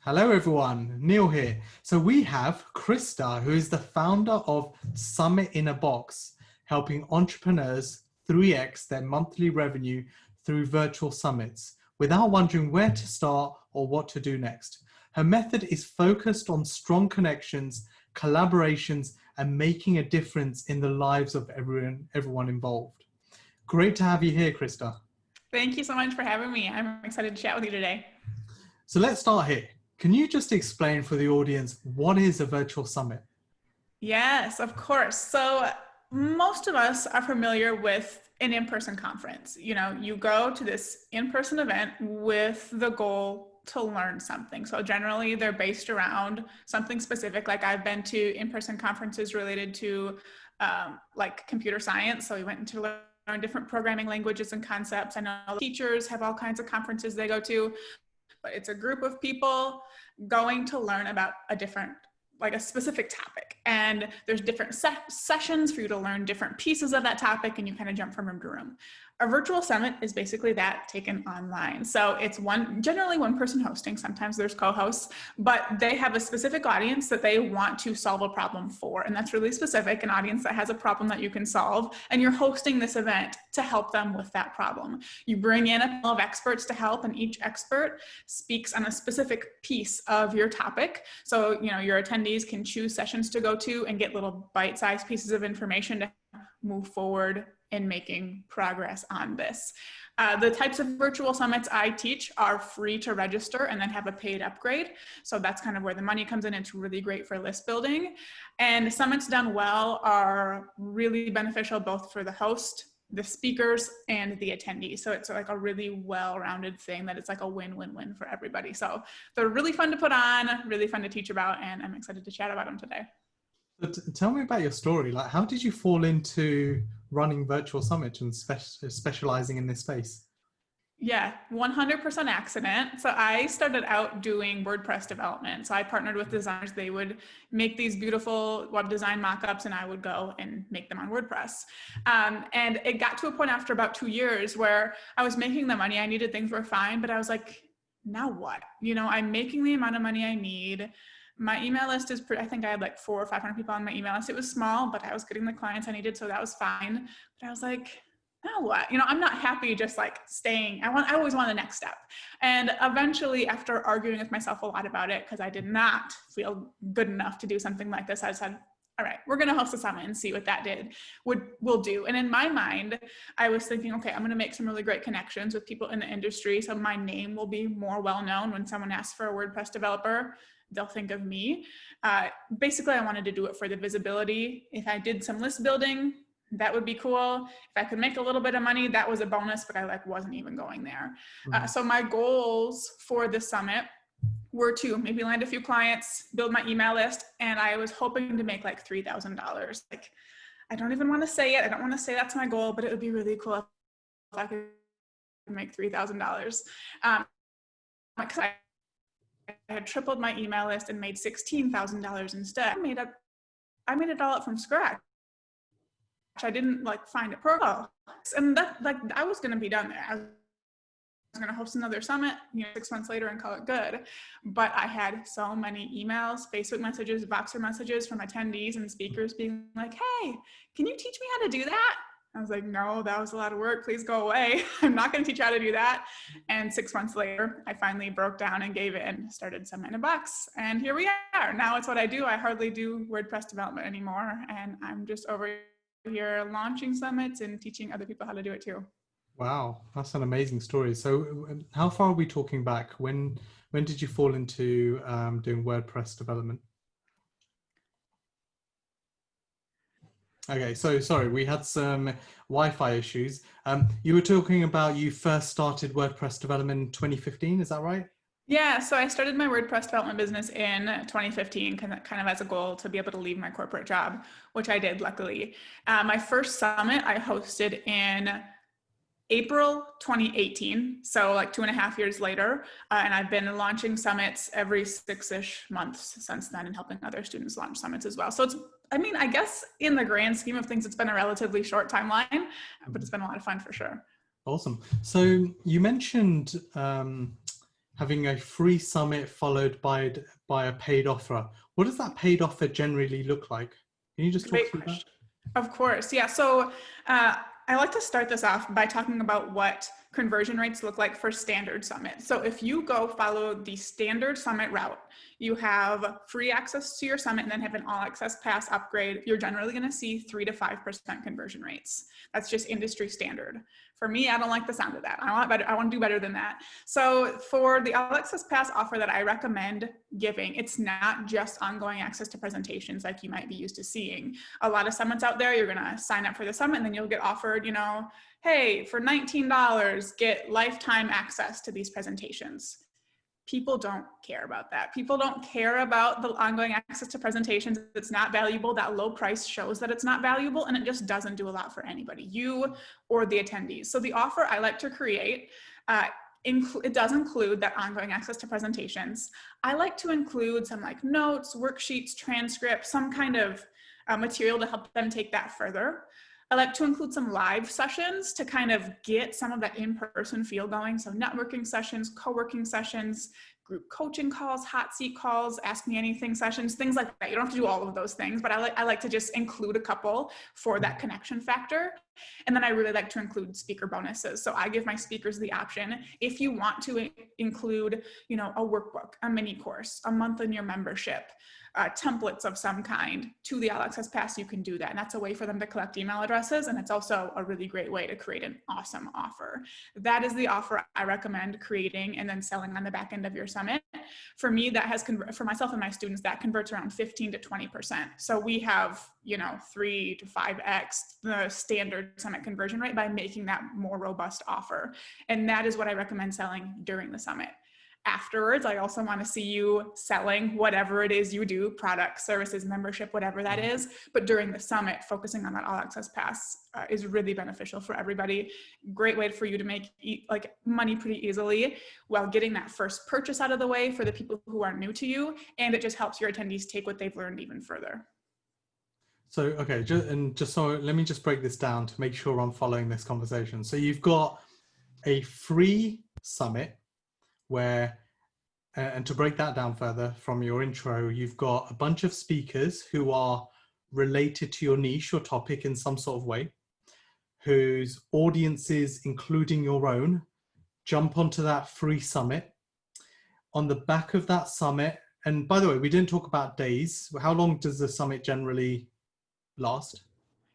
Hello everyone, Neil here. So we have Krista, who is the founder of Summit in a Box, helping entrepreneurs 3x their monthly revenue through virtual summits without wondering where to start or what to do next. Her method is focused on strong connections, collaborations, and making a difference in the lives of everyone involved. Great to have you here, Krista. Thank you so much for having me. I'm excited to chat with you today. So let's start here. Can you just explain for the audience, what is a virtual summit? Yes, of course. So most of us are familiar with an in-person conference. You know, you go to this in-person event with the goal to learn something. So generally they're based around something specific. Like I've been to in-person conferences related to like computer science. So we went to learn different programming languages and concepts. I know teachers have all kinds of conferences they go to, but it's a group of people going to learn about a specific topic. And there's different sessions for you to learn different pieces of that topic, and you kind of jump from room to room. A virtual summit is basically that taken online. So it's generally one person hosting, sometimes there's co-hosts, but they have a specific audience that they want to solve a problem for. And that's really specific, an audience that has a problem that you can solve, and you're hosting this event to help them with that problem. You bring in a panel of experts to help, and each expert speaks on a specific piece of your topic. So, you know, your attendees can choose sessions to go to and get little bite-sized pieces of information to move forward in making progress on this. The types of virtual summits I teach are free to register and then have a paid upgrade. So that's kind of where the money comes in. It's really great for list building. And summits done well are really beneficial both for the host, the speakers, and the attendees. So it's like a really well-rounded thing that it's like a win-win-win for everybody. So they're really fun to put on, really fun to teach about, and I'm excited to chat about them today. But tell me about your story. Like, how did you fall into running virtual summits and specializing in this space? Yeah, 100% accident. So I started out doing WordPress development. So I partnered with designers. They would make these beautiful web design mockups, and I would go and make them on WordPress. And it got to a point after about 2 years where I was making the money I needed, things were fine, but I was like, now what? You know, I'm making the amount of money I need. My email list is I think I had like 400 or 500 people on my email list. It was small, but I was getting the clients I needed, so that was fine. But I was like, now what? You know, I'm not happy just like staying. I always want the next step. And eventually, after arguing with myself a lot about it, because I did not feel good enough to do something like this, I said, all right, we're going to host a summit and see what that will do. And in my mind, I was thinking, okay, I'm going to make some really great connections with people in the industry. So my name will be more well-known. When someone asks for a WordPress developer, they'll think of me. Basically, I wanted to do it for the visibility. If I did some list building, that would be cool. If I could make a little bit of money, that was a bonus, but I wasn't even going there. So my goals for the summit were to maybe land a few clients, build my email list, and I was hoping to make like $3,000. Like, I don't even want to say it. I don't want to say that's my goal, but it would be really cool if I could make $3,000. Because I had tripled my email list and made $16,000 instead. I made it all up from scratch. I didn't find a program, and that I was going to be done there. I was going to host another summit, 6 months later and call it good. But I had so many emails, Facebook messages, Voxer messages from attendees and speakers being like, "Hey, can you teach me how to do that?" I was like, "No, that was a lot of work. Please go away. I'm not going to teach you how to do that." And 6 months later, I finally broke down and gave it and started Summit in a Box. And here we are. Now it's what I do. I hardly do WordPress development anymore. And I'm just over here launching summits and teaching other people how to do it too. Wow, that's an amazing story. So how far are we talking back? When did you fall into doing WordPress development? Okay, so sorry, we had some Wi-Fi issues. You were talking about you first started WordPress development in 2015, is that right? Yeah, so I started my WordPress development business in 2015, kind of as a goal to be able to leave my corporate job, which I did, luckily. My first summit I hosted in April 2018, so like 2.5 years later, and I've been launching summits every 6-ish months since then and helping other students launch summits as well. So it's, I guess in the grand scheme of things, it's been a relatively short timeline, but it's been a lot of fun for sure. Awesome. So you mentioned having a free summit followed by a paid offer. What does that paid offer generally look like? Can you just talk Great through that? question. Of course. Yeah. So I like to start this off by talking about what conversion rates look like for standard summit. So if you go follow the standard summit route, you have free access to your summit and then have an all access pass upgrade. You're generally going to see 3 to 5% conversion rates. That's just industry standard. For me, I don't like the sound of that. I want better. I want to do better than that. So for the all access pass offer that I recommend giving, it's not just ongoing access to presentations like you might be used to seeing. A lot of summits out there, you're going to sign up for the summit and then you'll get offered, hey, for $19, get lifetime access to these presentations. People don't care about that. People don't care about the ongoing access to presentations. It's not valuable. That low price shows that it's not valuable, and it just doesn't do a lot for anybody, you or the attendees. So the offer I like to create, it does include that ongoing access to presentations. I like to include some like notes, worksheets, transcripts, some kind of material to help them take that further. I like to include some live sessions to kind of get some of that in-person feel going. So networking sessions, co-working sessions, group coaching calls, hot seat calls, ask me anything sessions, things like that. You don't have to do all of those things, but I like to just include a couple for that connection factor. And then I really like to include speaker bonuses. So I give my speakers the option, if you want to include, a workbook, a mini course, a month in your membership, templates of some kind to the All Access Pass, you can do that. And that's a way for them to collect email addresses. And it's also a really great way to create an awesome offer. That is the offer I recommend creating and then selling on the back end of your summit. For me, that has, for myself and my students, that converts around 15 to 20%. So we have, 3 to 5x the standard summit conversion rate by making that more robust offer. And that is what I recommend selling during the summit. Afterwards, I also want to see you selling whatever it is you do, products, services, membership, whatever that is. But during the summit, focusing on that all access pass is really beneficial for everybody. Great way for you to make money pretty easily while getting that first purchase out of the way for the people who are new to you. And it just helps your attendees take what they've learned even further. So, okay, so let me just break this down to make sure I'm following this conversation. So you've got a free summit where, and to break that down further from your intro, you've got a bunch of speakers who are related to your niche or topic in some sort of way, whose audiences, including your own, jump onto that free summit. On the back of that summit, and by the way, we didn't talk about days. How long does the summit generally last?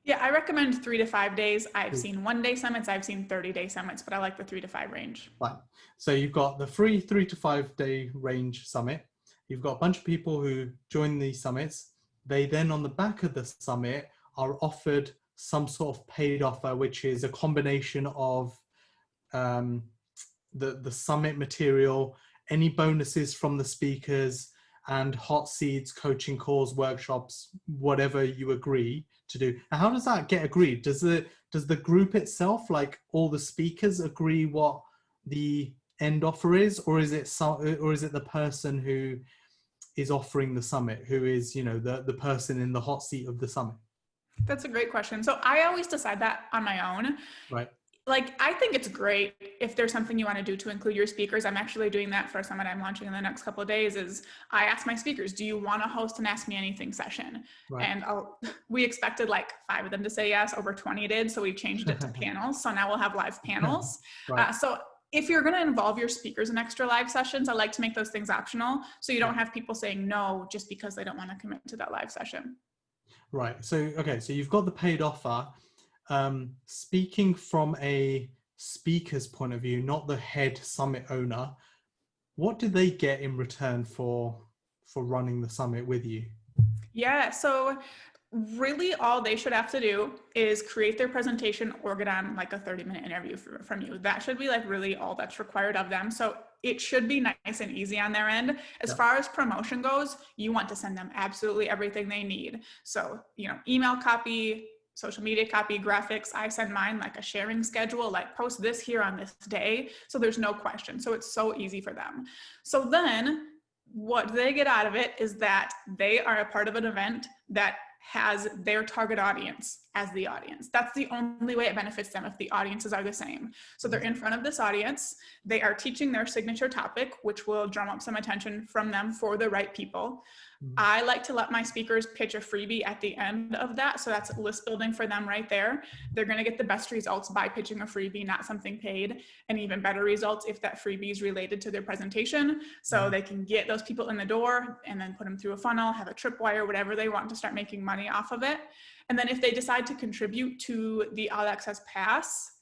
Yeah, I recommend 3 to 5 days. I've seen 1-day summits, I've seen 30-day summits, but I like the 3 to 5 range. Fine. So you've got the free 3 to 5 day range summit. You've got a bunch of people who join these summits. They then, on the back of the summit, are offered some sort of paid offer, which is a combination of the summit material, any bonuses from the speakers, and hot seats, coaching calls, workshops, whatever you agree to do. Now, how does that get agreed? Does the group itself, like all the speakers, agree what the end offer is, or is it the person who is offering the summit, who is the person in the hot seat of the summit? That's a great question. So I always decide that on my own. Right. I think it's great if there's something you want to do to include your speakers. I'm actually doing that for a summit I'm launching in the next couple of days. Is I ask my speakers, do you want to host an Ask Me Anything session? Right. And we expected 5 of them to say yes, over 20 did. So we changed it to panels. So now we'll have live panels. Right. So if you're going to involve your speakers in extra live sessions, I like to make those things optional. So you don't have people saying no just because they don't want to commit to that live session. Right. So, okay. So you've got the paid offer. Speaking from a speaker's point of view, not the head summit owner, what do they get in return for running the summit with you? Yeah, so really all they should have to do is create their presentation or get on a 30-minute interview from you. That should be really all that's required of them. So it should be nice and easy on their end. As far as promotion goes, you want to send them absolutely everything they need. So, email copy, social media copy, graphics. I send mine a sharing schedule, post this here on this day. So there's no question. So it's so easy for them. So then what they get out of it is that they are a part of an event that has their target audience as the audience. That's the only way it benefits them, if the audiences are the same. So they're in front of this audience, they are teaching their signature topic, which will drum up some attention from them for the right people. I like to let my speakers pitch a freebie at the end of that. So that's list building for them right there. They're going to get the best results by pitching a freebie, not something paid, and even better results if that freebie is related to their presentation. So they can get those people in the door and then put them through a funnel, have a tripwire, whatever they want to start making money off of it. And then if they decide to contribute to the All Access Pass,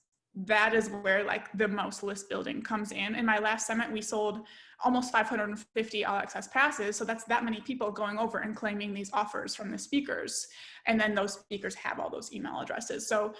that is where like the most list building comes in. In my last summit, we sold almost 550 All Access passes. So that's that many people going over and claiming these offers from the speakers. And then those speakers have all those email addresses. So,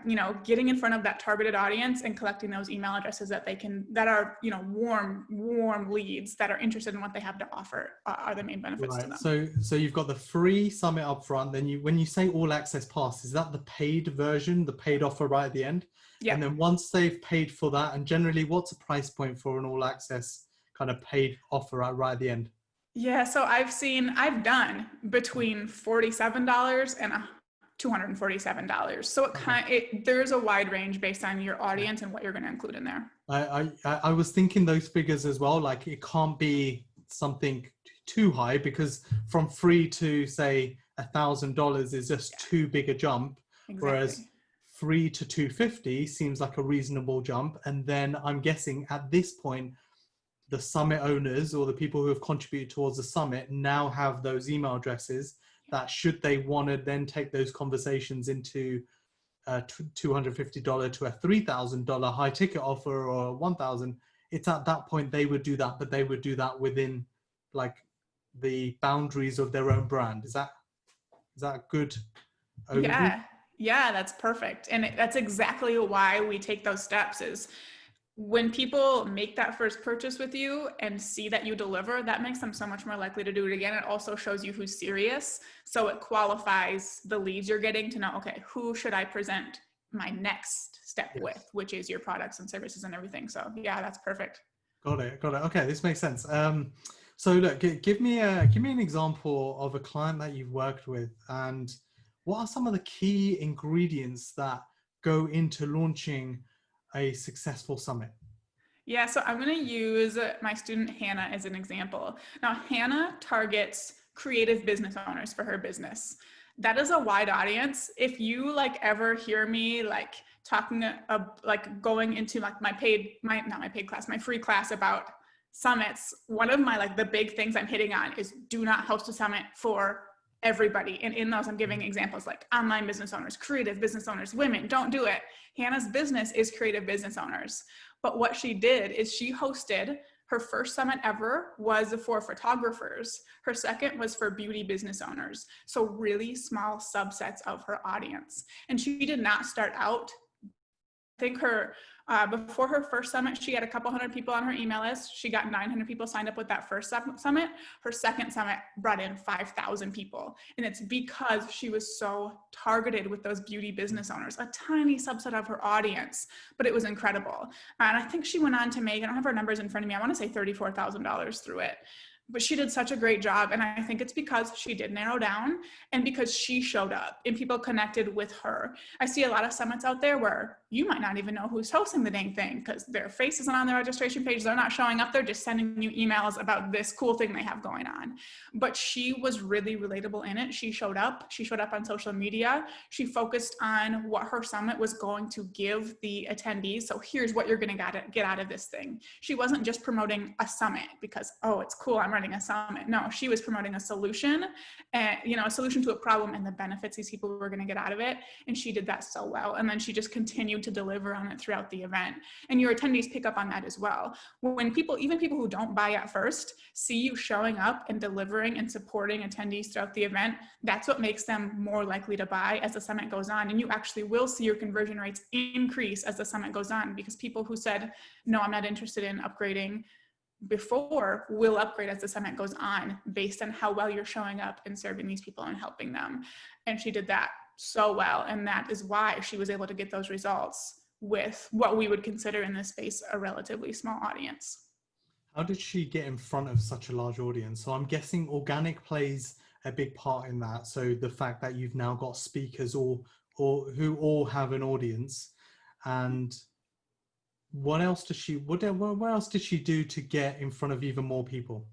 you know, getting in front of that targeted audience and collecting those email addresses that they can, that are, you know, warm leads that are interested in what they have to offer are the main benefits to them. So you've got the free summit up front. Then when you say All Access Pass, is that the paid version, the paid offer right at the end? Yeah. And then once they've paid for that, and generally what's a price point for an All Access kind of paid offer right at the end? Yeah, so I've done between $47 and $247. So there's a wide range based on your audience and what you're going to include in there. I was thinking those figures as well. Like it can't be something too high, because from free to say $1,000 is just too big a jump. Exactly. Whereas free to $250 seems like a reasonable jump. And then I'm guessing at this point, the summit owners or the people who have contributed towards the summit now have those email addresses that, should they want to then take those conversations into a $250 to a $3,000 high ticket offer or $1,000, it's at that point they would do that, but they would do that within like the boundaries of their own brand. Is that a good overview? Yeah, that's perfect. And that's exactly why we take those steps. Is when people make that first purchase with you and see that you deliver, that makes them so much more likely to do it again. It also shows you who's serious. So it qualifies the leads you're getting to know, okay, who should I present my next step with, which is your products and services and everything. So yeah, that's perfect. Got it. Okay, this makes sense. So look, give me an example of a client that you've worked with, and what are some of the key ingredients that go into launching a successful summit? Yeah, so I'm going to use my student Hannah as an example. Now, Hannah targets creative business owners for her business. That is a wide audience. If you like ever hear me like talking like going into like my free class about summits, one of my like the big things I'm hitting on is do not host a summit for everybody. And in those, I'm giving examples like online business owners, creative business owners, women, don't do it. Hannah's business is creative business owners. But what she did is she hosted, her first summit ever was for photographers. Her second was for beauty business owners. So really small subsets of her audience. And she did not start out, I think before her first summit, she had a couple hundred people on her email list. She got 900 people signed up with that first summit. Her second summit brought in 5,000 people. And it's because she was so targeted with those beauty business owners, a tiny subset of her audience, but it was incredible. And I think she went on to make, I don't have her numbers in front of me, I want to say $34,000 through it. But she did such a great job. And I think it's because she did narrow down and because she showed up and people connected with her. I see a lot of summits out there where you might not even know who's hosting the dang thing because their face isn't on their registration page. They're not showing up. They're just sending you emails about this cool thing they have going on. But she was really relatable in it. She showed up. She showed up on social media. She focused on what her summit was going to give the attendees. So here's what you're going to get out of this thing. She wasn't just promoting a summit because, oh, it's cool, I'm running a summit. No, she was promoting a solution, and a solution to a problem and the benefits these people were going to get out of it. And she did that so well. And then she just continued to deliver on it throughout the event. And your attendees pick up on that as well. When even people who don't buy at first see you showing up and delivering and supporting attendees throughout the event, that's what makes them more likely to buy as the summit goes on. And you actually will see your conversion rates increase as the summit goes on, because people who said, no, I'm not interested in upgrading before will upgrade as the summit goes on based on how well you're showing up and serving these people and helping them. And she did that so well. And that is why she was able to get those results with what we would consider in this space a relatively small audience. How did she get in front of such a large audience? So I'm guessing organic plays a big part in that. So the fact that you've now got speakers or who all have an audience, and what else does she, what else did she do to get in front of even more people?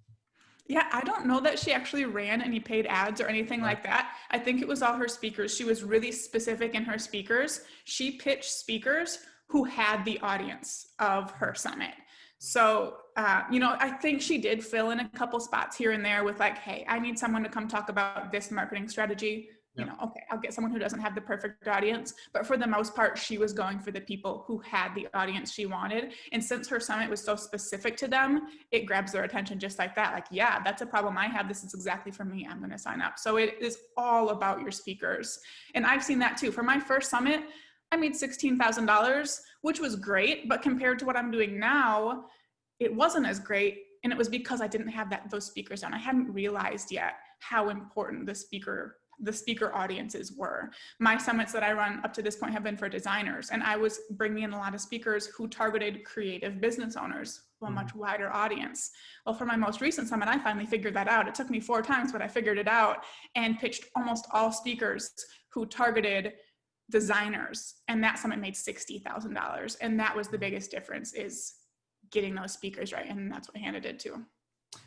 Yeah, I don't know that she actually ran any paid ads or anything Right. like that. I think it was all her speakers. She was really specific in her speakers. She pitched speakers who had the audience of her summit. So, I think she did fill in a couple spots here and there with like, hey, I need someone to come talk about this marketing strategy. Yeah. Okay, I'll get someone who doesn't have the perfect audience. But for the most part, she was going for the people who had the audience she wanted. And since her summit was so specific to them, it grabs their attention just like that. Like, yeah, that's a problem I have. This is exactly for me. I'm going to sign up. So it is all about your speakers. And I've seen that too. For my first summit, I made $16,000, which was great. But compared to what I'm doing now, it wasn't as great. And it was because I didn't have those speakers down. I hadn't realized yet how important the speaker audiences were. My summits that I run up to this point have been for designers, and I was bringing in a lot of speakers who targeted creative business owners, a much wider audience. Well, for my most recent summit, I finally figured that out. It took me 4 times, but I figured it out and pitched almost all speakers who targeted designers, and that summit made $60,000. And that was the biggest difference, is getting those speakers right, and that's what Hannah did too.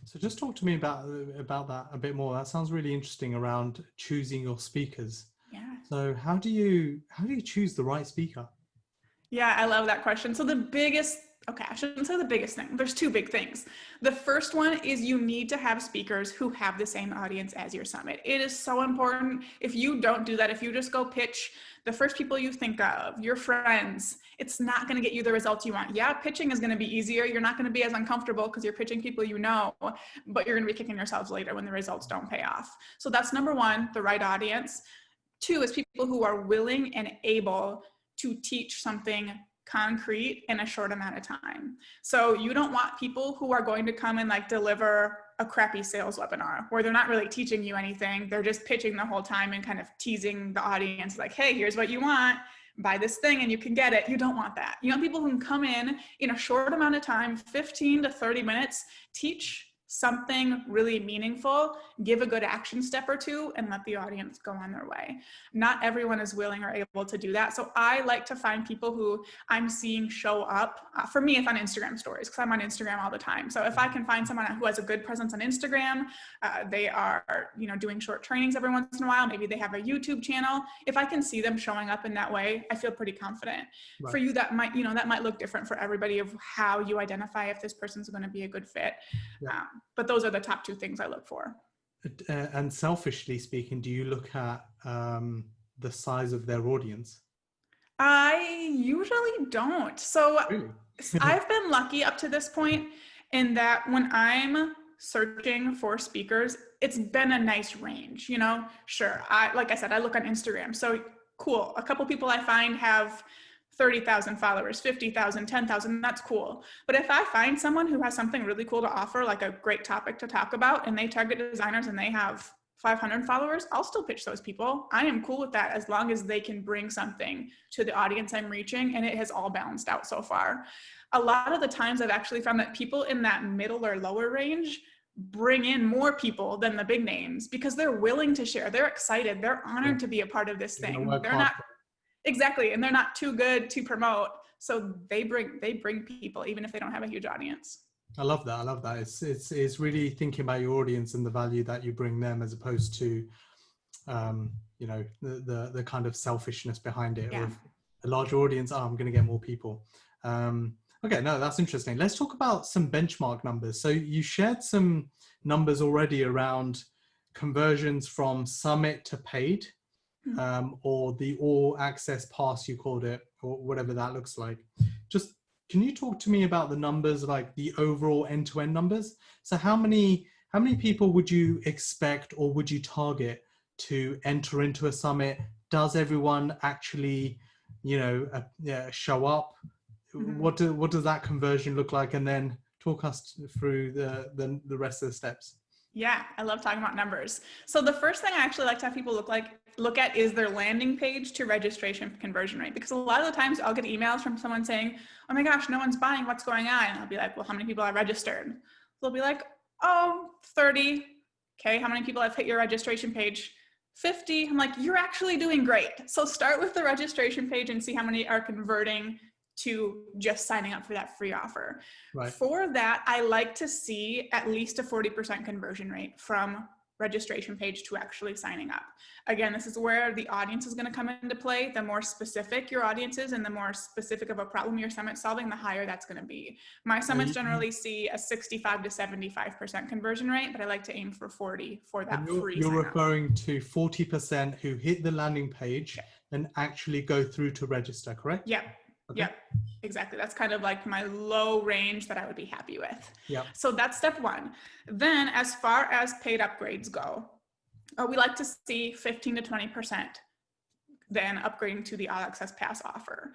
So just talk to me about that a bit more. That sounds really interesting, around choosing your speakers. Yeah. So how do you choose the right speaker? Yeah, I love that question. So I shouldn't say the biggest thing. There's 2 big things. The first one is you need to have speakers who have the same audience as your summit. It is so important. If you don't do that, if you just go pitch the first people you think of, your friends, it's not going to get you the results you want. Yeah, pitching is going to be easier. You're not going to be as uncomfortable because you're pitching people you know, but you're going to be kicking yourselves later when the results don't pay off. So that's number 1, the right audience. 2 is people who are willing and able to teach something concrete in a short amount of time. So you don't want people who are going to come and like deliver a crappy sales webinar where they're not really teaching you anything. They're just pitching the whole time and kind of teasing the audience like, hey, here's what you want. Buy this thing and you can get it. You don't want that. You want people who can come in a short amount of time, 15 to 30 minutes, teach something really meaningful, give a good action step or 2, and let the audience go on their way. Not everyone is willing or able to do that. So I like to find people who I'm seeing show up. For me, it's on Instagram stories, because I'm on Instagram all the time. So if I can find someone who has a good presence on Instagram, they are, doing short trainings every once in a while. Maybe they have a YouTube channel. If I can see them showing up in that way, I feel pretty confident. Right. For you, that might look different for everybody, of how you identify if this person's going to be a good fit. Yeah. But those are the top 2 things I look for. And selfishly speaking, do you look at the size of their audience? I usually don't. So really? I've been lucky up to this point in that when I'm searching for speakers, it's been a nice range, Sure. Like I said, I look on Instagram. So cool. A couple people I find have 30,000 followers, 50,000, 10,000, that's cool. But if I find someone who has something really cool to offer, like a great topic to talk about, and they target designers and they have 500 followers, I'll still pitch those people. I am cool with that, as long as they can bring something to the audience I'm reaching, and it has all balanced out so far. A lot of the times I've actually found that people in that middle or lower range bring in more people than the big names, because they're willing to share. They're excited. They're honored to be a part of this thing. They're not exactly, and they're not too good to promote. So they bring people, even if they don't have a huge audience. I love that. It's really thinking about your audience and the value that you bring them, as opposed to, the kind of selfishness behind it. Yeah. With a larger audience, I'm going to get more people. Okay, no, that's interesting. Let's talk about some benchmark numbers. So you shared some numbers already around conversions from summit to paid, or the all access pass, you called it, or whatever that looks like. Just, can you talk to me about the numbers, like the overall end-to-end numbers? So how many people would you expect, or would you target to enter into a summit? Does everyone actually, show up? Mm-hmm. What does that conversion look like? And then talk us through the rest of the steps. Yeah, I love talking about numbers. So the first thing I actually like to have people look at is their landing page to registration conversion rate. Because a lot of the times I'll get emails from someone saying, oh my gosh, no one's buying, what's going on? And I'll be like, well, how many people are registered? They'll be like, oh, 30. Okay, how many people have hit your registration page? 50. I'm like, you're actually doing great. So start with the registration page and see how many are converting to just signing up for that free offer. Right. For that, I like to see at least a 40% conversion rate from registration page to actually signing up. Again, this is where the audience is going to come into play. The more specific your audience is and the more specific of a problem your summit's solving, the higher that's going to be. My summits generally see a 65 to 75% conversion rate, but I like to aim for 40 for that free You're sign-up. referring to 40% who hit the landing page and actually go through to register, correct? Yeah. Okay. Yeah, exactly. That's kind of like my low range that I would be happy with. Yeah. So that's step one. Then as far as paid upgrades go, we like to see 15 to 20% then upgrading to the All Access Pass offer.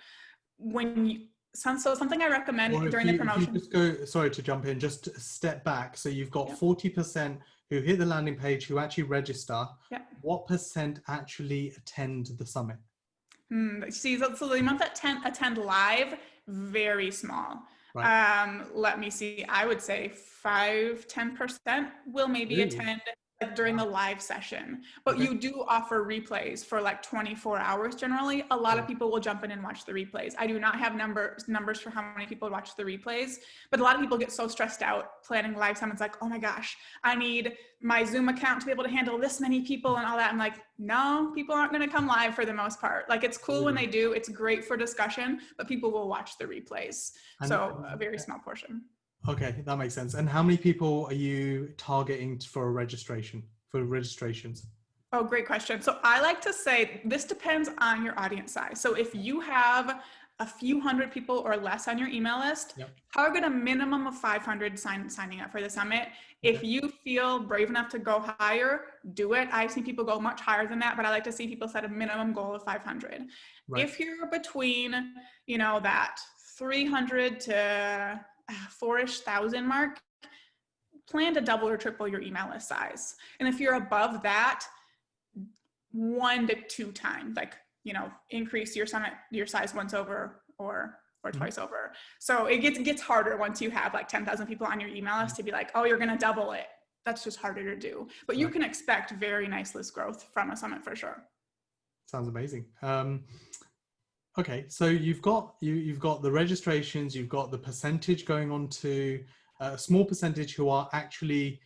When you, so something I recommend during the promotion. If you just go, sorry to jump in, just step back. So you've got 40% who hit the landing page, who actually register. Yeah. What percent actually attend the summit? See, so the amount that attend live, very small. Right. Let me see. I would say 5-10% will maybe attend like during the live session, but you do offer replays for like 24 hours. Generally, a lot of people will jump in and watch the replays. I do not have numbers for how many people watch the replays, but a lot of people get so stressed out planning live summits, like, oh my gosh, I need my Zoom account to be able to handle this many people and all that. I'm like, no, people aren't going to come live for the most part. Like, it's cool when they do, it's great for discussion, but people will watch the replays. So a very small portion. Okay, that makes sense. And how many people are you targeting for registrations? Oh, great question. So I like to say this depends on your audience size. So if you have a few hundred people or less on your email list, target a minimum of 500 signing up for the summit. If you feel brave enough to go higher, do it. I've seen people go much higher than that, but I like to see people set a minimum goal of 500. Right. If you're between, that 300 to 4,000 mark, plan to double or triple your email list size. And if you're above that, 1 to 2 times, like, increase your size once over or twice over. So it gets harder once you have like 10,000 people on your email list to be like, oh, you're going to double it. That's just harder to do, but you can expect very nice list growth from a summit for sure. Sounds amazing. Okay, so you've got the registrations, you've got the percentage going on to a small percentage who are actually,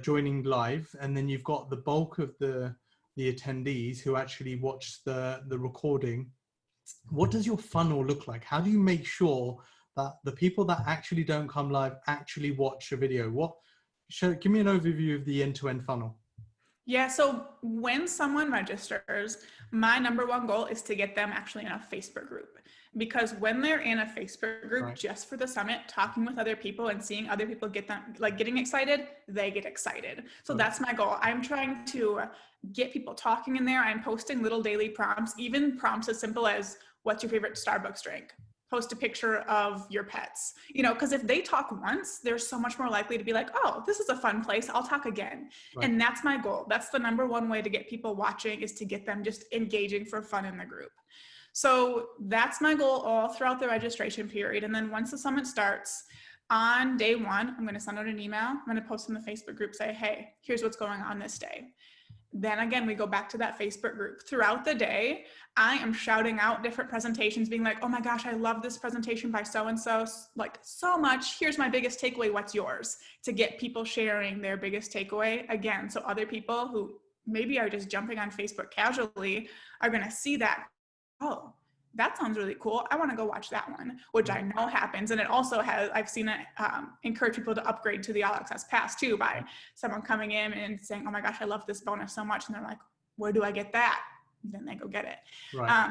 joining live, and then you've got the bulk of the attendees who actually watch the recording. What does your funnel look like? How do you make sure that the people that actually don't come live actually watch a video? Give me an overview of the end-to-end funnel. Yeah, so when someone registers, my number one goal is to get them actually in a Facebook group. Because when they're in a Facebook group just for the summit, talking with other people and seeing other people getting excited, they get excited. So that's my goal. I'm trying to get people talking in there. I'm posting little daily prompts, even prompts as simple as, what's your favorite Starbucks drink? Post a picture of your pets, because if they talk once, they're so much more likely to be like, oh, this is a fun place, I'll talk again. And that's my goal. That's the number one way to get people watching, is to get them just engaging for fun in the group. So that's my goal all throughout the registration period. And then once the summit starts, on day 1, I'm going to send out an email. I'm going to post in the Facebook group, say, hey, here's what's going on this day. Then again, we go back to that Facebook group. Throughout the day, I am shouting out different presentations, being like, oh my gosh, I love this presentation by so-and-so, like, so much. Here's my biggest takeaway. What's yours? To get people sharing their biggest takeaway again. So other people who maybe are just jumping on Facebook casually are going to see that, oh, that sounds really cool. I want to go watch that one, which I know happens. And it also has, I've seen it encourage people to upgrade to the All Access Pass too, by someone coming in and saying, oh my gosh, I love this bonus so much. And they're like, where do I get that? And then they go get it.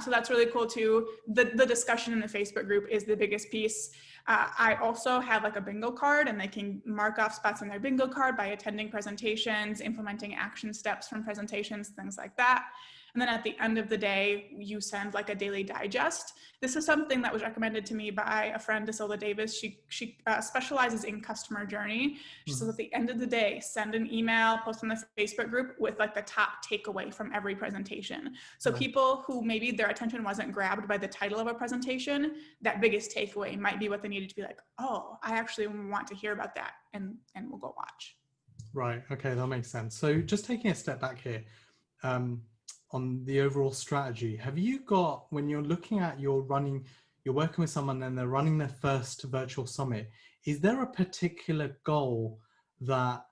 So that's really cool too. The discussion in the Facebook group is the biggest piece. I also have like a bingo card, and they can mark off spots on their bingo card by attending presentations, implementing action steps from presentations, things like that. And then at the end of the day, you send like a daily digest. This is something that was recommended to me by a friend, Desilda Davis. She specializes in customer journey. She says at the end of the day, send an email, post on the Facebook group with like the top takeaway from every presentation. So people who maybe their attention wasn't grabbed by the title of a presentation, that biggest takeaway might be what they needed to be like, oh, I actually want to hear about that, and we'll go watch. Right. Okay, that makes sense. So just taking a step back here, um, on the overall strategy, have you got, when you're looking at you're working with someone and they're running their first virtual summit, is there a particular goal that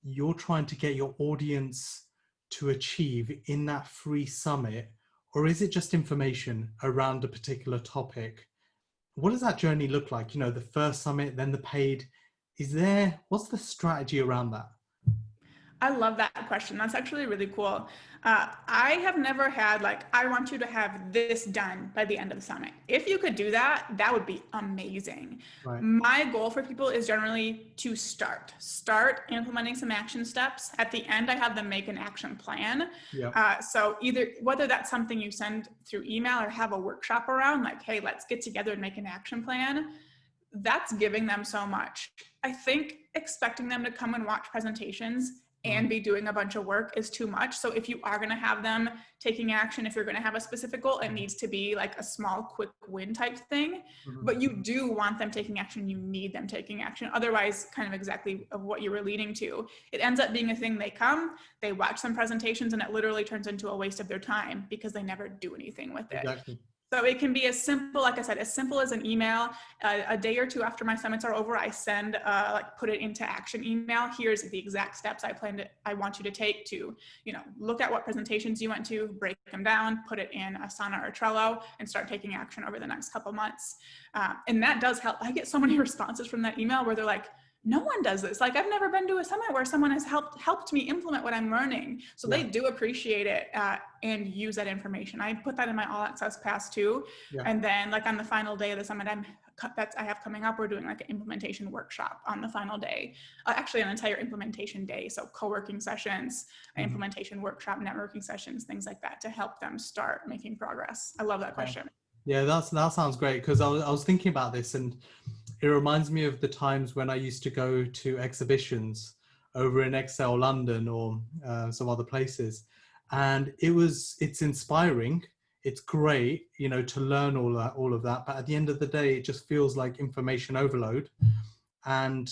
you're trying to get your audience to achieve in that free summit? Or is it just information around a particular topic? What does that journey look like? You know, the first summit, then the paid. What's the strategy around that? I love that question. That's actually really cool. I have never had like, I want you to have this done by the end of the summit. If you could do that, that would be amazing. Right. My goal for people is generally to start implementing some action steps. At the end, I have them make an action plan. Yeah. So either whether that's something you send through email or have a workshop around, like, hey, let's get together and make an action plan. That's giving them so much. I think expecting them to come and watch presentations and be doing a bunch of work is too much. So if you are going to have them taking action, if you're going to have a specific goal, it needs to be like a small, quick win type thing. But you do want them taking action. You need them taking action. Otherwise, kind of exactly of what you were leading to, it ends up being a thing. They come, they watch some presentations, and it literally turns into a waste of their time because they never do anything with it. Exactly. So it can be as simple, like I said, as simple as an email. A day or two after my summits are over, I send put it into action email. Here's the exact steps I want you to take to, look at what presentations you went to, break them down, put it in Asana or Trello, and start taking action over the next couple months. And that does help. I get so many responses from that email where they're like, no one does this. Like, I've never been to a summit where someone has helped me implement what I'm learning. So they do appreciate it and use that information. I put that in my all access pass too. Yeah. And then like on the final day of the summit I have coming up, we're doing like an implementation workshop on the final day, actually an entire implementation day. So co-working sessions, implementation workshop, networking sessions, things like that to help them start making progress. I love that question. Yeah, that sounds great, because I was thinking about this, and it reminds me of the times when I used to go to exhibitions over in Excel London or some other places, and it's inspiring. It's great, to learn all of that. But at the end of the day, it just feels like information overload, and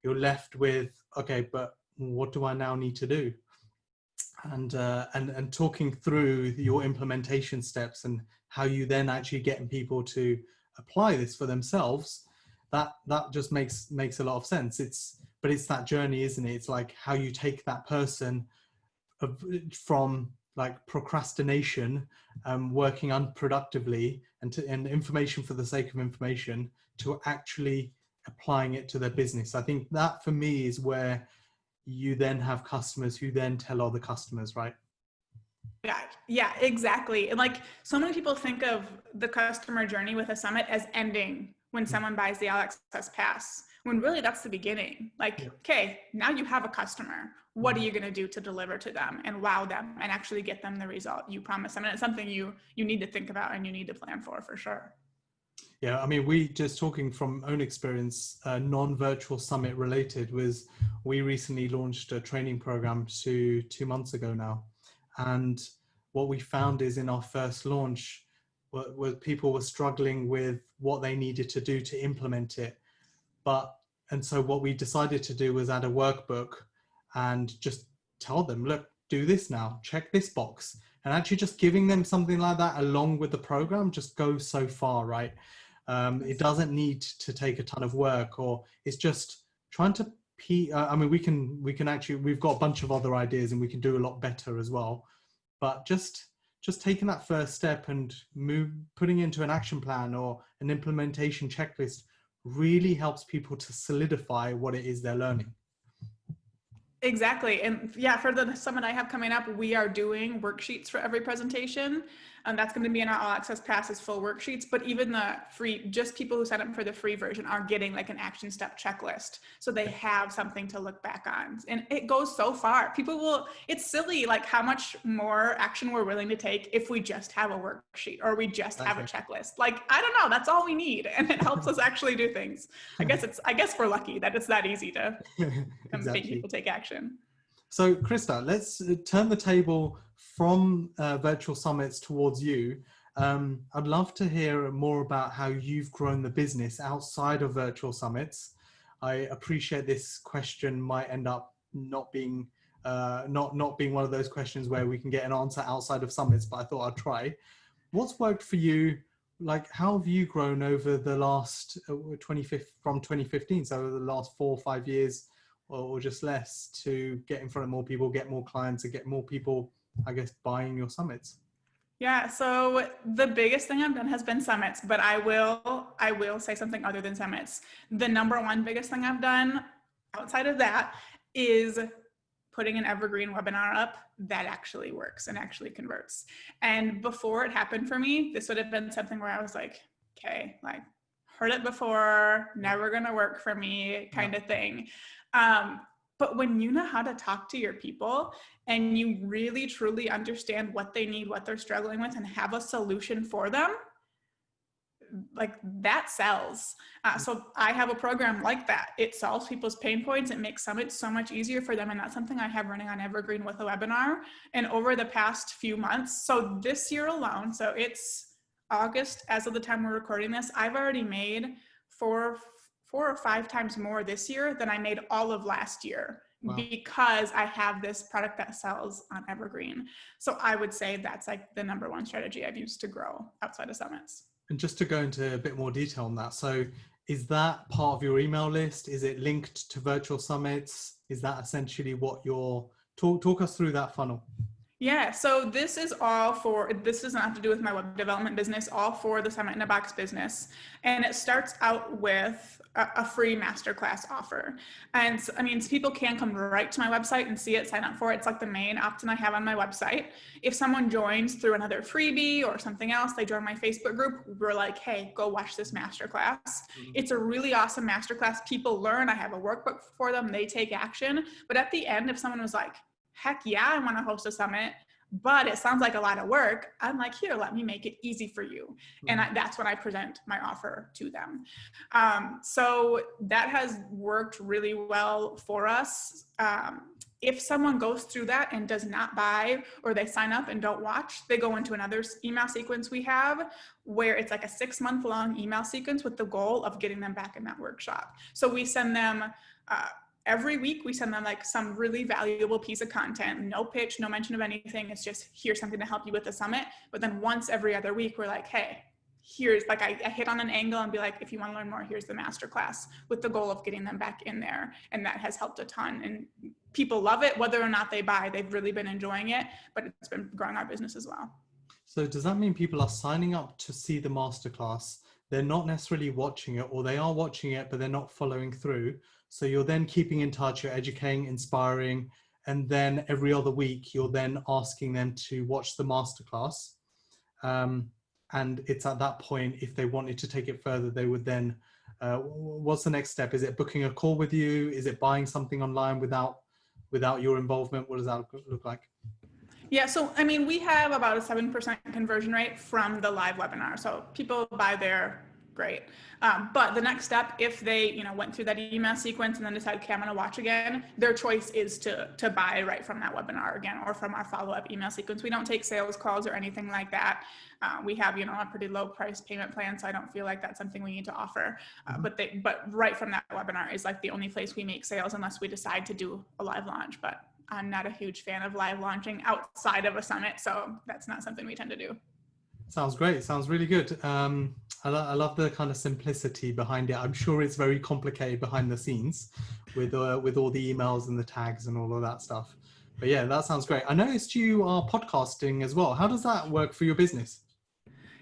you're left with, okay, but what do I now need to do? And talking through your implementation steps and how you then actually getting people to apply this for themselves, that just makes a lot of sense. But it's that journey, isn't it? It's like how you take that person from like procrastination, working unproductively and information for the sake of information, to actually applying it to their business. I think that for me is where you then have customers who then tell other customers, right? Yeah, exactly. And like, so many people think of the customer journey with a summit as ending when someone buys the All Access Pass, when really that's the beginning. Like, okay, now you have a customer. What are you going to do to deliver to them and wow them and actually get them the result you promised them? And it's something you need to think about and you need to plan for sure. Yeah, I mean, we just talking from own experience, non-virtual summit related, was we recently launched a training program 2 months ago now. And what we found is in our first launch, where people were struggling with what they needed to do to implement it. And so what we decided to do was add a workbook and just tell them, look, do this now, check this box. And actually just giving them something like that along with the program just goes so far, right? It doesn't need to take a ton of work, or it's just trying to I mean, we can actually, we've got a bunch of other ideas and we can do a lot better as well. But just taking that first step and putting it into an action plan or an implementation checklist really helps people to solidify what it is they're learning. Exactly. And yeah, for the summit I have coming up, we are doing worksheets for every presentation. And that's going to be in our all access passes full worksheets, but even the free, just people who sign up for the free version are getting like an action step checklist. So they have something to look back on, and it goes so far. It's silly, like how much more action we're willing to take if we just have a worksheet or we just have a checklist. Like, I don't know, that's all we need. And it helps us actually do things. I guess we're lucky that it's that easy to make people take action. So Krista, let's turn the table from virtual summits towards you. I'd love to hear more about how you've grown the business outside of virtual summits. I appreciate this question might end up not being not being one of those questions where we can get an answer outside of summits, but I thought I'd try. What's worked for you? Like, how have you grown over the last from 2015, so over the last 4 or 5 years, or just less, to get in front of more people, get more clients, and get more people, I guess, buying your summits? Yeah, so the biggest thing I've done has been summits, but I will say something other than summits. The number one biggest thing I've done outside of that is putting an evergreen webinar up that actually works and actually converts. And before it happened for me, this would have been something where I was like, okay, like, heard it before, never gonna work for me kind of thing. But when you know how to talk to your people and you really truly understand what they need, what they're struggling with, and have a solution for them, like, that sells. So I have a program like that. It solves people's pain points. It makes summits so much easier for them. And that's something I have running on Evergreen with a webinar. And over the past few months, so this year alone, so it's August as of the time we're recording this, I've already made four or five times more this year than I made all of last year. Wow. Because I have this product that sells on Evergreen. So I would say that's like the number one strategy I've used to grow outside of summits. And just to go into a bit more detail on that, so is that part of your email list? Is it linked to virtual summits? Is that essentially what you're, talk us through that funnel? Yeah, so this does not have to do with my web development business, all for the Summit in a Box business. And it starts out with a free masterclass offer. And so, I mean, people can come right to my website and see it, sign up for it. It's like the main option I have on my website. If someone joins through another freebie or something else, they join my Facebook group, we're like, hey, go watch this masterclass. Mm-hmm. It's a really awesome masterclass. People learn. I have a workbook for them. They take action. But at the end, if someone was like, heck yeah, I want to host a summit, but it sounds like a lot of work, I'm like, here, let me make it easy for you. Mm-hmm. And that's when I present my offer to them. So that has worked really well for us. If someone goes through that and does not buy, or they sign up and don't watch, they go into another email sequence we have where it's like a 6-month long email sequence with the goal of getting them back in that workshop. So we send them, every week we send them like some really valuable piece of content, no pitch, no mention of anything. It's just, here's something to help you with the summit. But then once every other week, we're like, hey, here's like, I hit on an angle and be like, if you want to learn more, here's the masterclass, with the goal of getting them back in there. And that has helped a ton. And people love it, whether or not they buy, they've really been enjoying it, but it's been growing our business as well. So does that mean people are signing up to see the masterclass? They're not necessarily watching it, or they are watching it, but they're not following through. So you're then keeping in touch, you're educating, inspiring, and then every other week, you're then asking them to watch the masterclass. And it's at that point, if they wanted to take it further, they would then, what's the next step? Is it booking a call with you? Is it buying something online without your involvement? What does that look like? Yeah, so I mean, we have about a 7% conversion rate from the live webinar. So people buy there, great. But the next step, if they went through that email sequence and then decide, okay, I'm going to watch again, their choice is to buy right from that webinar again, or from our follow-up email sequence. We don't take sales calls or anything like that. We have a pretty low price payment plan, so I don't feel like that's something we need to offer. But right from that webinar is like the only place we make sales, unless we decide to do a live launch. But I'm not a huge fan of live launching outside of a summit, so that's not something we tend to do. Sounds great. Sounds really good. I love the kind of simplicity behind it. I'm sure it's very complicated behind the scenes with all the emails and the tags and all of that stuff. But yeah, that sounds great. I noticed you are podcasting as well. How does that work for your business?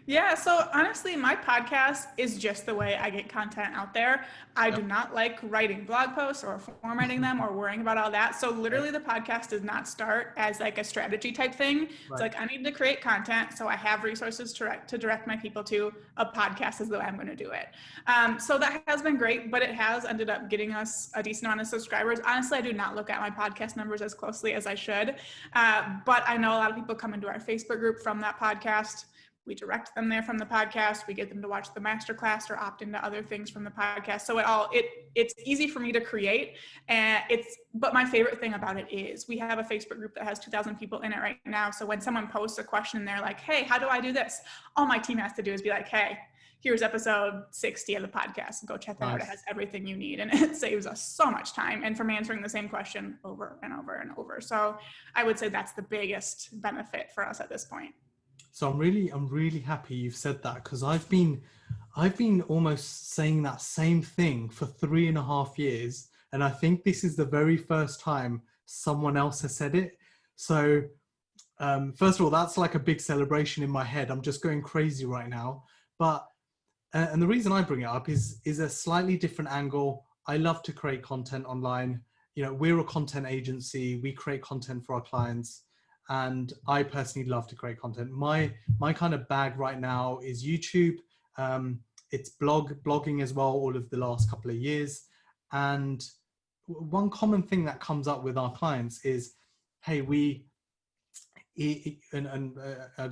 Yeah, so honestly, my podcast is just the way I get content out there. I do not like writing blog posts or formatting them or worrying about all that. So literally the podcast does not start as like a strategy type thing. Right. It's like, I need to create content, so I have resources to direct my people to. A podcast is the way I'm going to do it. So that has been great, but it has ended up getting us a decent amount of subscribers. Honestly, I do not look at my podcast numbers as closely as I should. But I know a lot of people come into our Facebook group from that podcast. We direct them there from the podcast. We get them to watch the masterclass or opt into other things from the podcast. So it's easy for me to create. But my favorite thing about it is we have a Facebook group that has 2,000 people in it right now. So when someone posts a question and they're like, hey, how do I do this? All my team has to do is be like, hey, here's episode 60 of the podcast. Go check that out. It Nice. has everything you need, and it saves us so much time and from answering the same question over and over and over. So I would say that's the biggest benefit for us at this point. So I'm really happy you've said that, because I've been almost saying that same thing for 3.5 years. And I think this is the very first time someone else has said it. So first of all, that's like a big celebration in my head. I'm just going crazy right now. But, and the reason I bring it up is a slightly different angle. I love to create content online. You know, we're a content agency. We create content for our clients. And I personally love to create content. My kind of bag right now is YouTube. It's blogging as well, all of the last couple of years. And one common thing that comes up with our clients is, hey, I don't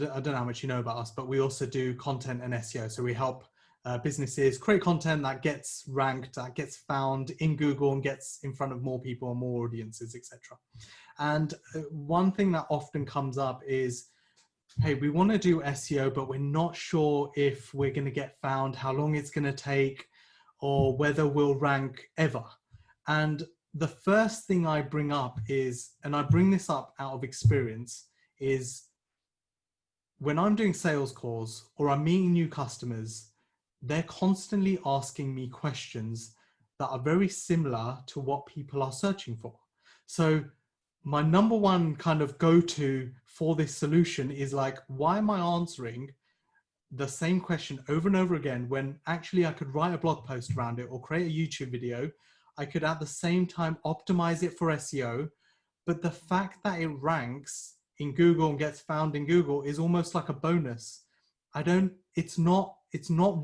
know how much you know about us, but we also do content and SEO. So we help businesses create content that gets ranked, that gets found in Google and gets in front of more people and more audiences, etc. And one thing that often comes up is, hey, we want to do SEO, but we're not sure if we're going to get found, how long it's going to take, or whether we'll rank ever. And the first thing I bring up is, and I bring this up out of experience, is when I'm doing sales calls or I'm meeting new customers, they're constantly asking me questions that are very similar to what people are searching for. So my number one kind of go-to for this solution is like, why am I answering the same question over and over again when actually I could write a blog post around it or create a YouTube video? I could at the same time optimize it for SEO, but the fact that it ranks in Google and gets found in Google is almost like a bonus. It's not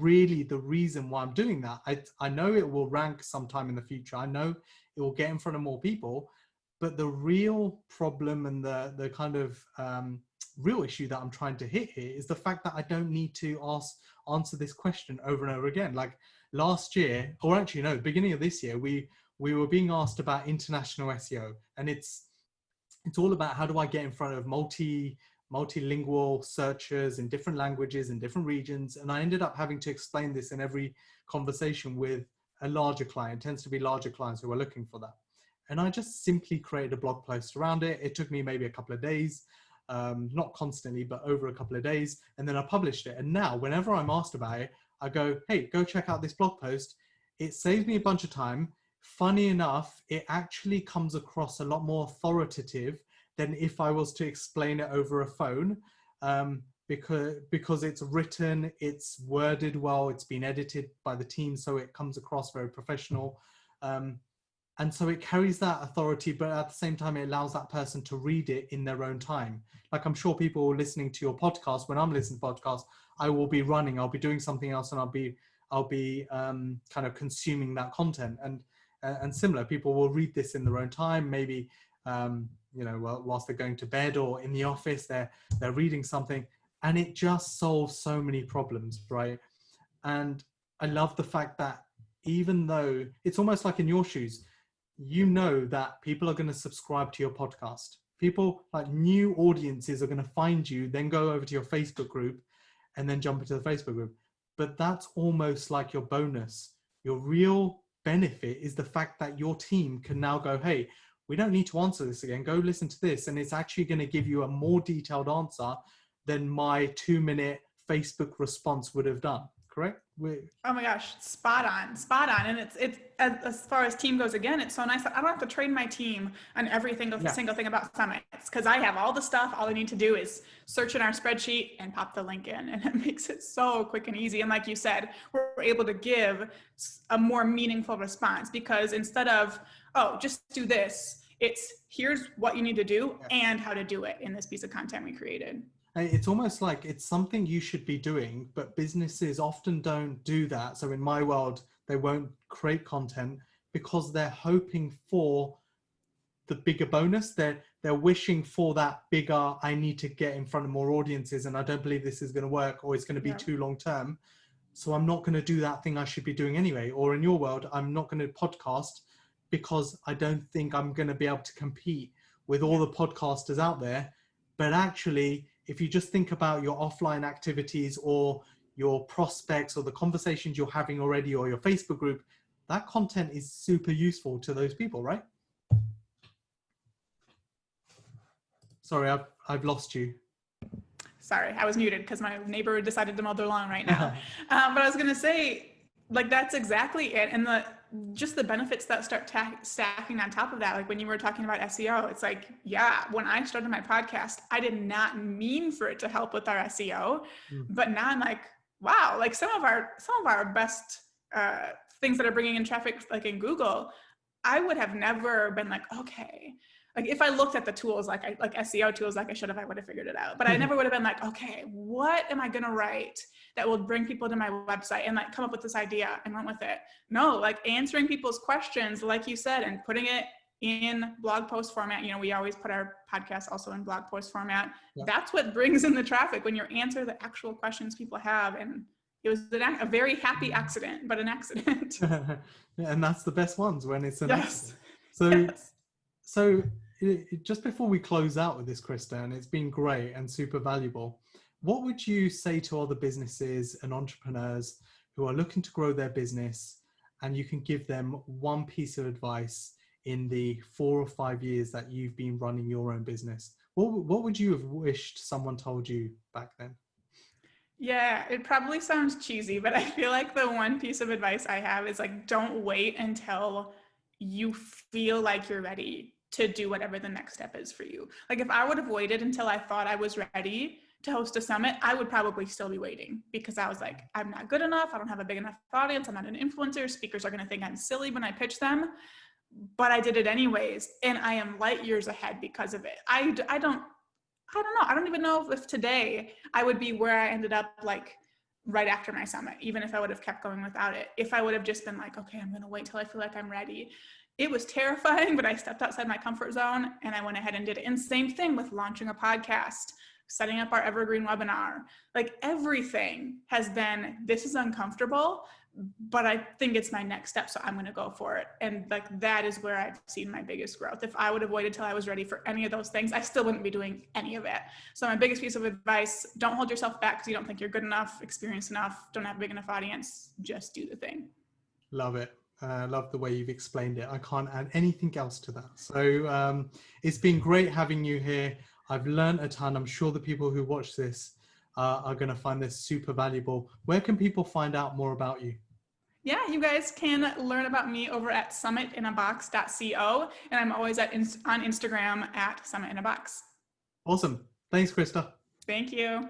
really the reason why I'm doing that. I know it will rank sometime in the future. I know it will get in front of more people, but the real problem and the kind of real issue that I'm trying to hit here is the fact that I don't need to answer this question over and over again. Like last year, or actually no, beginning of this year, we were being asked about international SEO, and it's all about how do I get in front of multilingual searchers in different languages in different regions. And I ended up having to explain this in every conversation with a larger client. It tends to be larger clients who are looking for that. And I just simply created a blog post around it. It took me maybe a couple of days, not constantly, but over a couple of days. And then I published it. And now whenever I'm asked about it, I go, hey, go check out this blog post. It saves me a bunch of time. Funny enough, it actually comes across a lot more authoritative than if I was to explain it over a phone, because it's written, it's worded well, it's been edited by the team, so it comes across very professional. And so it carries that authority, but at the same time, it allows that person to read it in their own time. Like I'm sure people listening to your podcast, when I'm listening to podcasts, I will be running, I'll be doing something else, and I'll be kind of consuming that content. And similar, people will read this in their own time, maybe, whilst they're going to bed or in the office, they're reading something, and it just solves so many problems, right? And I love the fact that even though it's almost like in your shoes, you know that people are going to subscribe to your podcast. People, like new audiences, are going to find you, then go over to your Facebook group and then jump into the Facebook group. But that's almost like your bonus. Your real benefit is the fact that your team can now go, hey, we don't need to answer this again. Go listen to this. And it's actually going to give you a more detailed answer than my 2-minute Facebook response would have done. Correct? Oh my gosh, spot on. And it's as far as team goes, again, it's so nice that I don't have to train my team on every single thing about summits, because I have all the stuff. All I need to do is search in our spreadsheet and pop the link in, and it makes it so quick and easy. And like you said, we're able to give a more meaningful response, because instead of, oh, just do this, it's here's what you need to do and how to do it in this piece of content we created. It's almost like it's something you should be doing, but businesses often don't do that. So in my world, they won't create content because they're hoping for the bigger bonus. They're wishing for that bigger, I need to get in front of more audiences, and I don't believe this is going to work, or it's going to be too long term. So I'm not going to do that thing I should be doing anyway. Or in your world, I'm not going to podcast because I don't think I'm going to be able to compete with all the podcasters out there. But actually, if you just think about your offline activities or your prospects or the conversations you're having already or your Facebook group, that content is super useful to those people, right? Sorry, I've lost you. Sorry, I was muted because my neighbor decided to mow their lawn right now. But I was going to say, like, that's exactly it. And just the benefits that start stacking on top of that. Like when you were talking about SEO, it's like, yeah, when I started my podcast, I did not mean for it to help with our SEO, but now I'm like, wow, like some of our best things that are bringing in traffic, like in Google, I would have never been like, okay, like if I looked at the tools, like SEO tools, like I should have, I would have figured it out. But I never would have been like, okay, what am I going to write that will bring people to my website, and like come up with this idea and run with it? No, like answering people's questions, like you said, and putting it in blog post format. You know, we always put our podcast also in blog post format. Yeah. That's what brings in the traffic, when you answer the actual questions people have. And it was a very happy accident, but an accident. Yeah, and that's the best ones, when it's an accident. So just before we close out with this, Krista, and it's been great and super valuable, what would you say to other businesses and entrepreneurs who are looking to grow their business, and you can give them one piece of advice in the 4 or 5 years that you've been running your own business? What would you have wished someone told you back then? Yeah, it probably sounds cheesy, but I feel like the one piece of advice I have is like, don't wait until you feel like you're ready to do whatever the next step is for you. Like if I would have waited until I thought I was ready to host a summit, I would probably still be waiting, because I was like, I'm not good enough. I don't have a big enough audience. I'm not an influencer. Speakers are going to think I'm silly when I pitch them. But I did it anyways. And I am light years ahead because of it. I don't know. I don't even know if today I would be where I ended up, like right after my summit, even if I would have kept going without it. If I would have just been like, okay, I'm going to wait till I feel like I'm ready. It was terrifying, but I stepped outside my comfort zone and I went ahead and did it. And same thing with launching a podcast, setting up our evergreen webinar. Like everything has been, this is uncomfortable, but I think it's my next step, so I'm going to go for it. And like that is where I've seen my biggest growth. If I would have waited till I was ready for any of those things, I still wouldn't be doing any of it. So my biggest piece of advice: don't hold yourself back because you don't think you're good enough, experienced enough, don't have a big enough audience. Just do the thing. Love it. I love the way you've explained it. I can't add anything else to that. So it's been great having you here. I've learned a ton. I'm sure the people who watch this are going to find this super valuable. Where can people find out more about you? Yeah, you guys can learn about me over at summitinabox.co. And I'm always on Instagram at summitinabox. Awesome. Thanks, Krista. Thank you.